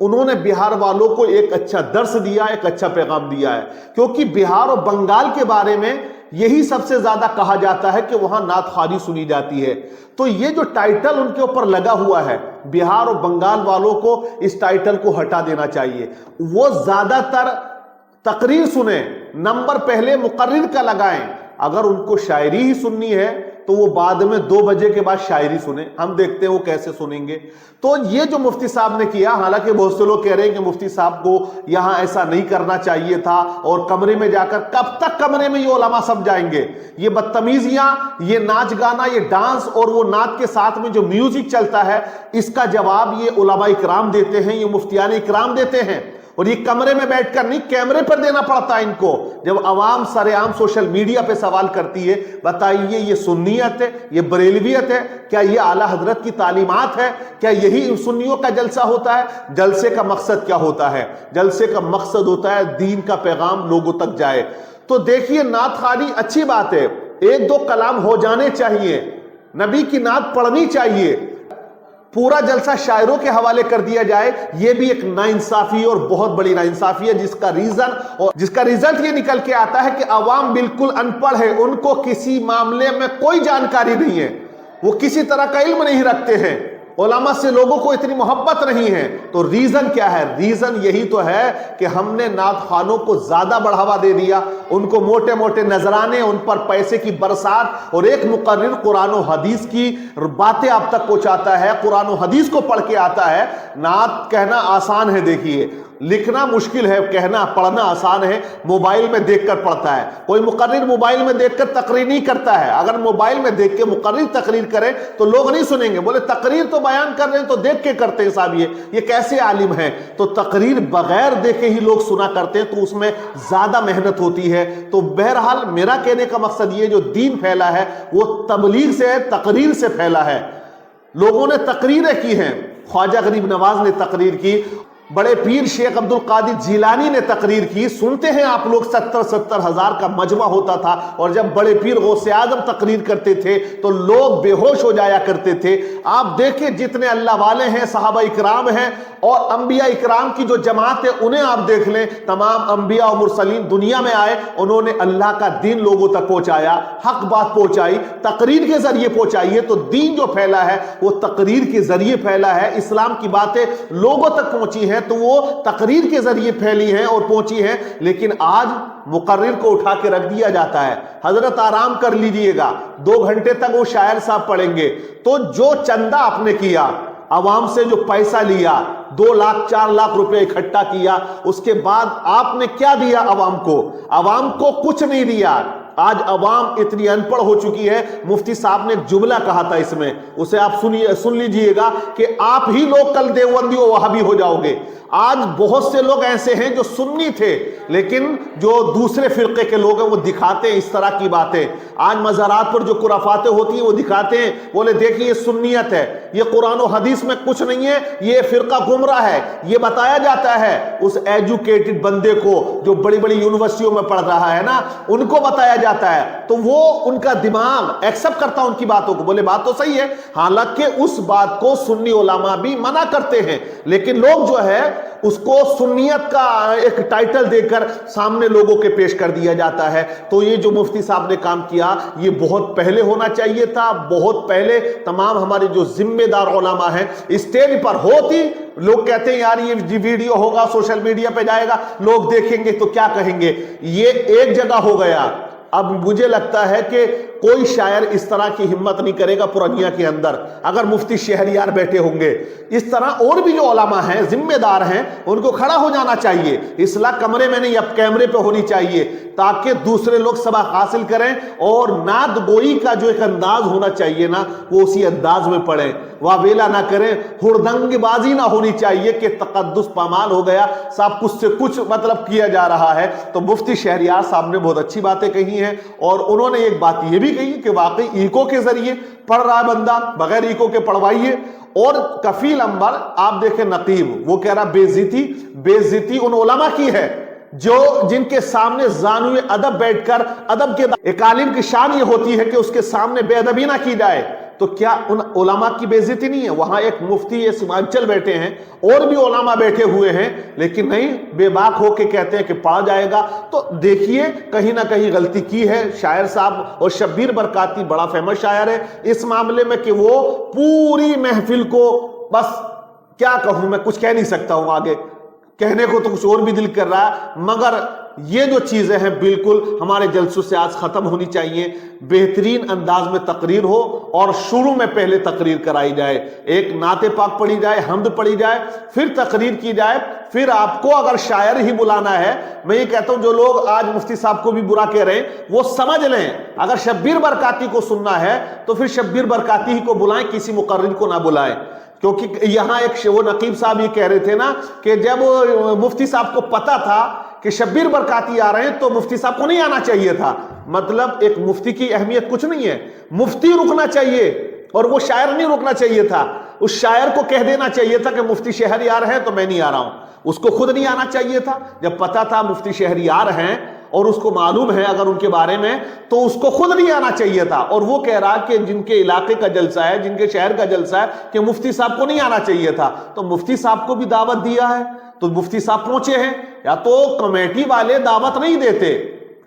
انہوں نے بہار والوں کو ایک اچھا درس دیا, ایک اچھا پیغام دیا ہے, کیونکہ بہار اور بنگال کے بارے میں یہی سب سے زیادہ کہا جاتا ہے کہ وہاں نعت خوانی سنی جاتی ہے. تو یہ جو ٹائٹل ان کے اوپر لگا ہوا ہے, بہار اور بنگال والوں کو اس ٹائٹل کو ہٹا دینا چاہیے. وہ زیادہ تر تقریر سنیں, نمبر پہلے مقرر کا لگائیں. اگر ان کو شاعری ہی سننی ہے تو وہ بعد میں 2 بجے کے بعد شاعری سنیں, ہم دیکھتے ہیں وہ کیسے سنیں گے. تو یہ جو مفتی صاحب نے کیا, حالانکہ بہت سے لوگ کہہ رہے ہیں کہ مفتی صاحب کو یہاں ایسا نہیں کرنا چاہیے تھا, اور کمرے میں جا کر کب تک کمرے میں یہ علماء سب جائیں گے؟ یہ بدتمیزیاں, یہ ناچ گانا, یہ ڈانس اور وہ نعت کے ساتھ میں جو میوزک چلتا ہے, اس کا جواب یہ علماء اکرام دیتے ہیں, یہ مفتیان اکرام دیتے ہیں. اور یہ کمرے میں بیٹھ کر نہیں, کیمرے پر دینا پڑتا ہے ان کو. جب عوام سر عام سوشل میڈیا پہ سوال کرتی ہے, بتائیے یہ سنیت ہے, یہ بریلویت ہے, کیا یہ اعلیٰ حضرت کی تعلیمات ہے؟ کیا یہی سنیوں کا جلسہ ہوتا ہے؟ جلسے کا مقصد کیا ہوتا ہے؟ جلسے کا مقصد ہوتا ہے دین کا پیغام لوگوں تک جائے. تو دیکھیے, نعت خوانی اچھی بات ہے, 1-2 کلام ہو جانے چاہیے, نبی کی نعت پڑھنی چاہیے. پورا جلسہ شاعروں کے حوالے کر دیا جائے, یہ بھی ایک ناانصافی اور بہت بڑی ناانصافی ہے, جس کا ریزلٹ یہ نکل کے آتا ہے کہ عوام بالکل ان پڑھ ہے, ان کو کسی معاملے میں کوئی جانکاری نہیں ہے, وہ کسی طرح کا علم نہیں رکھتے ہیں, علماء سے لوگوں کو اتنی محبت نہیں ہے. تو ریزن کیا ہے؟ ریزن یہی تو ہے کہ ہم نے نعت خوانوں کو زیادہ بڑھاوا دے دیا, ان کو موٹے موٹے نذرانے, ان پر پیسے کی برسات, اور ایک مقرر قرآن و حدیث کی باتیں آپ تک پہنچاتا ہے, قرآن و حدیث کو پڑھ کے آتا ہے. نعت کہنا آسان ہے, دیکھیے لکھنا مشکل ہے, کہنا پڑھنا آسان ہے. موبائل میں دیکھ کر پڑھتا ہے کوئی مقرر, موبائل میں دیکھ کر تقریر نہیں کرتا ہے. اگر موبائل میں دیکھ کے مقرر تقریر کرے تو لوگ نہیں سنیں گے, بولے تقریر تو بیان کر رہے ہیں تو دیکھ کے کرتے ہیں صاحب, یہ کیسے عالم ہیں؟ تو تقریر بغیر دیکھے ہی لوگ سنا کرتے ہیں, تو اس میں زیادہ محنت ہوتی ہے. تو بہرحال میرا کہنے کا مقصد یہ, جو دین پھیلا ہے وہ تبلیغ سے, تقریر سے پھیلا ہے. لوگوں نے تقریریں کی ہیں, خواجہ غریب نواز نے تقریر کی, بڑے پیر شیخ عبد القادر جیلانی نے تقریر کی. سنتے ہیں آپ لوگ 70 ہزار کا مجمع ہوتا تھا, اور جب بڑے پیر غوث اعظم تقریر کرتے تھے تو لوگ بے ہوش ہو جایا کرتے تھے. آپ دیکھیں جتنے اللہ والے ہیں, صحابہ اکرام ہیں, اور انبیاء اکرام کی جو جماعت ہے انہیں آپ دیکھ لیں. تمام انبیاء و مرسلین دنیا میں آئے, انہوں نے اللہ کا دین لوگوں تک پہنچایا, حق بات پہنچائی, تقریر کے ذریعے پہنچائی ہے. تو دین جو پھیلا ہے وہ تقریر کے ذریعے پھیلا ہے. اسلام کی باتیں لوگوں تک پہنچی ہیں تو وہ تقریر کے ذریعے پھیلی ہیں اور پہنچی ہیں. لیکن آج مقرر کو اٹھا کے رکھ دیا جاتا ہے, حضرت آرام کر لیجئے گا, 2 گھنٹے تک وہ شاعر صاحب پڑھیں گے. تو جو چندہ آپ نے کیا, عوام سے جو پیسہ لیا, 2 لاکھ 4 لاکھ روپے اکٹھا کیا, اس کے بعد آپ نے کیا دیا عوام کو؟ عوام کو کچھ نہیں دیا. آج عوام اتنی ان پڑھ ہو چکی ہے. مفتی صاحب نے ایک جملہ کہا تھا, اس میں اسے آپ سن لیجئے گا کہ آپ ہی لوگ کل دیوبندی و وہابی ہو جاؤ گے. آج بہت سے لوگ ایسے ہیں جو سنی تھے, لیکن جو دوسرے فرقے کے لوگ ہیں وہ دکھاتے ہیں اس طرح کی باتیں. آج مزارات پر جو خرافاتیں ہوتی ہیں وہ دکھاتے ہیں, بولے دیکھیں یہ سنیت ہے, یہ قرآن و حدیث میں کچھ نہیں ہے, یہ فرقہ گمراہ ہے. یہ بتایا جاتا ہے اس ایجوکیٹڈ بندے کو جو بڑی بڑی یونیورسٹیوں میں پڑھ رہا ہے نا, ان کو بتایا جاتا ہے. تو وہ ان کا دماغ ایکسپٹ کرتا ان کی باتوں کو, بولے بات تو صحیح ہے. حالانکہ اس بات کو سنی علماء بھی منع کرتے ہیں, لیکن لوگ جو ہے اس کو سنیت کا ایک ٹائٹل دے کر سامنے لوگوں کے پیش کر دیا جاتا ہے. تو یہ جو مفتی صاحب نے کام کیا یہ بہت پہلے ہونا چاہیے تھا, بہت پہلے. تمام ہمارے جو ذمہ دار علماء ہیں اسٹیج پر ہوتی, لوگ کہتے ہیں یار یہ ویڈیو ہوگا سوشل میڈیا پہ جائے گا, لوگ دیکھیں گے تو کیا کہیں گے. یہ ایک جگہ ہو گیا. اب مجھے لگتا ہے کہ کوئی شاعر اس طرح کی ہمت نہیں کرے گا پورنیہ کے اندر, اگر مفتی شہریار بیٹھے ہوں گے. اس طرح اور بھی جو علماء ہیں ذمہ دار ہیں ان کو کھڑا ہو جانا چاہیے. اصلاح کمرے میں نہیں, اب کیمرے پہ ہونی چاہیے, تاکہ دوسرے لوگ سبق حاصل کریں. اور نعت گوئی کا جو ایک انداز ہونا چاہیے نا, وہ اسی انداز میں پڑھیں, واویلا نہ کریں, ہردنگ بازی نہ ہونی چاہیے کہ تقدس پامال ہو گیا, صاحب کچھ سے کچھ مطلب کیا جا رہا ہے. تو مفتی شہریار صاحب نے بہت اچھی باتیں کہی ہیں, اور انہوں نے ایک بات یہ بھی کہی کہ واقعی ایکو کے ذریعے پڑھ رہا ہے بندہ, بغیر ایکو کے پڑھوائیے. اور کفیل انور آپ دیکھیں نقیب, وہ کہہ رہا بے عزتی ان علماء کی ہے جن کے سامنے زانوی ادب بیٹھ کر ادب کے, ایک عالم کی شان یہ ہوتی ہے کہ اس کے سامنے بے ادبی نہ کی جائے. تو کیا ان علماء کی بے عزتی نہیں ہے؟ وہاں ایک مفتی سیمانچل بیٹھے ہیں اور بھی علماء بیٹھے ہوئے ہیں، لیکن نہیں، بے باک ہو کے کہتے ہیں کہ پڑھا جائے گا۔ تو دیکھیے کہیں نہ کہیں غلطی کی ہے شاعر صاحب، اور شبیر برکاتی بڑا فیمس شاعر ہے اس معاملے میں کہ وہ پوری محفل کو، بس کیا کہوں میں، کچھ کہہ نہیں سکتا ہوں، آگے کہنے کو تو کچھ اور بھی دل کر رہا ہے، مگر یہ جو چیزیں ہیں بالکل ہمارے جلسوں سے آج ختم ہونی چاہیے۔ بہترین انداز میں تقریر ہو اور شروع میں پہلے تقریر کرائی جائے، ایک نعت پاک پڑھی جائے، حمد پڑھی جائے، پھر تقریر کی جائے، پھر آپ کو اگر شاعر ہی بلانا ہے، میں یہ کہتا ہوں جو لوگ آج مفتی صاحب کو بھی برا کہہ رہے ہیں وہ سمجھ لیں، اگر شبیر برکاتی کو سننا ہے تو پھر شبیر برکاتی ہی کو بلائیں، کسی مقرر کو نہ بلائیں۔ کیونکہ یہاں ایک وہ نقیب صاحب یہ کہہ رہے تھے نا کہ جب مفتی صاحب کو پتا تھا کہ شبیر برکاتی آ رہے ہیں تو مفتی صاحب کو نہیں آنا چاہیے تھا۔ مطلب ایک مفتی کی اہمیت کچھ نہیں ہے، مفتی رکنا چاہیے اور وہ شاعر نہیں رکنا چاہیے تھا۔ اس شاعر کو کہہ دینا چاہیے تھا کہ مفتی شہریار ہیں تو میں نہیں آ رہا ہوں، اس کو خود نہیں آنا چاہیے تھا۔ جب پتا تھا مفتی شہریار ہیں اور اس کو معلوم ہے اگر ان کے بارے میں، تو اس کو خود نہیں آنا چاہیے تھا، اور وہ کہہ رہا کہ جن کے علاقے کا جلسہ ہے، جن کے شہر کا جلسہ ہے، کہ مفتی صاحب کو نہیں آنا چاہیے تھا۔ تو مفتی صاحب کو بھی دعوت دیا ہے تو مفتی صاحب پہنچے ہیں، یا تو کمیٹی والے دعوت نہیں دیتے،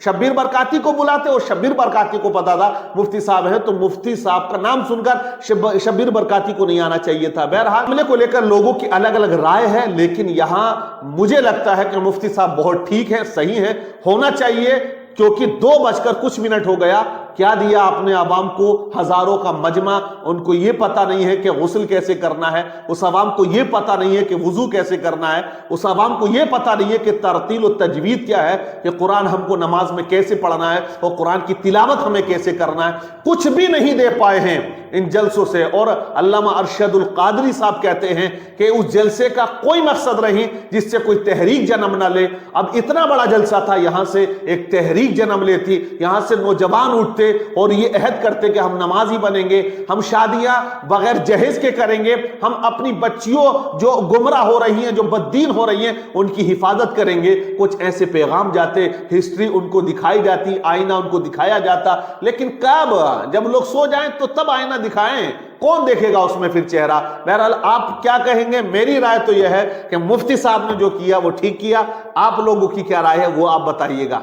شبیر برکاتی کو بلاتے، اور شبیر برکاتی کو پتا تھا مفتی صاحب ہیں تو مفتی صاحب کا نام سن کر شبیر برکاتی کو نہیں آنا چاہیے تھا۔ بہرحال معاملے کو لے کر لوگوں کی الگ الگ رائے ہے، لیکن یہاں مجھے لگتا ہے کہ مفتی صاحب بہت ٹھیک ہے، صحیح ہے، ہونا چاہیے، کیونکہ 2:00 ہو گیا، کیا دیا آپ نے عوام کو؟ ہزاروں کا مجمع، ان کو یہ پتہ نہیں ہے کہ غسل کیسے کرنا ہے، اس عوام کو یہ پتہ نہیں ہے کہ وضو کیسے کرنا ہے، اس عوام کو یہ پتہ نہیں ہے کہ ترتیل و تجوید کیا ہے، کہ قرآن ہم کو نماز میں کیسے پڑھنا ہے اور قرآن کی تلاوت ہمیں کیسے کرنا ہے، کچھ بھی نہیں دے پائے ہیں ان جلسوں سے۔ اور علامہ ارشد القادری صاحب کہتے ہیں کہ اس جلسے کا کوئی مقصد نہیں جس سے کوئی تحریک جنم نہ لے۔ اب اتنا بڑا جلسہ تھا، یہاں سے ایک تحریک جنم لیتی، یہاں سے نوجوان اٹھتے اور یہ عہد کرتے کہ ہم نمازی بنیں گے، ہم شادیاں بغیر جہیز کے کریں گے، ہم اپنی بچیوں جو گمراہ ہو رہی ہیں، جو بددین ہو رہی ہیں، ان کی حفاظت کریں گے۔ کچھ ایسے پیغام جاتے، ہسٹری ان کو دکھائی جاتی، آئینہ ان کو دکھایا جاتا، لیکن کب؟ جب لوگ سو جائیں تو تب آئینہ دکھائیں، کون دیکھے گا اس میں پھر چہرہ؟ بہرحال آپ کیا کہیں گے؟ میری رائے تو یہ ہے کہ مفتی صاحب نے جو کیا وہ ٹھیک کیا، آپ لوگوں کی کیا رائے ہے وہ آپ بتائیے گا۔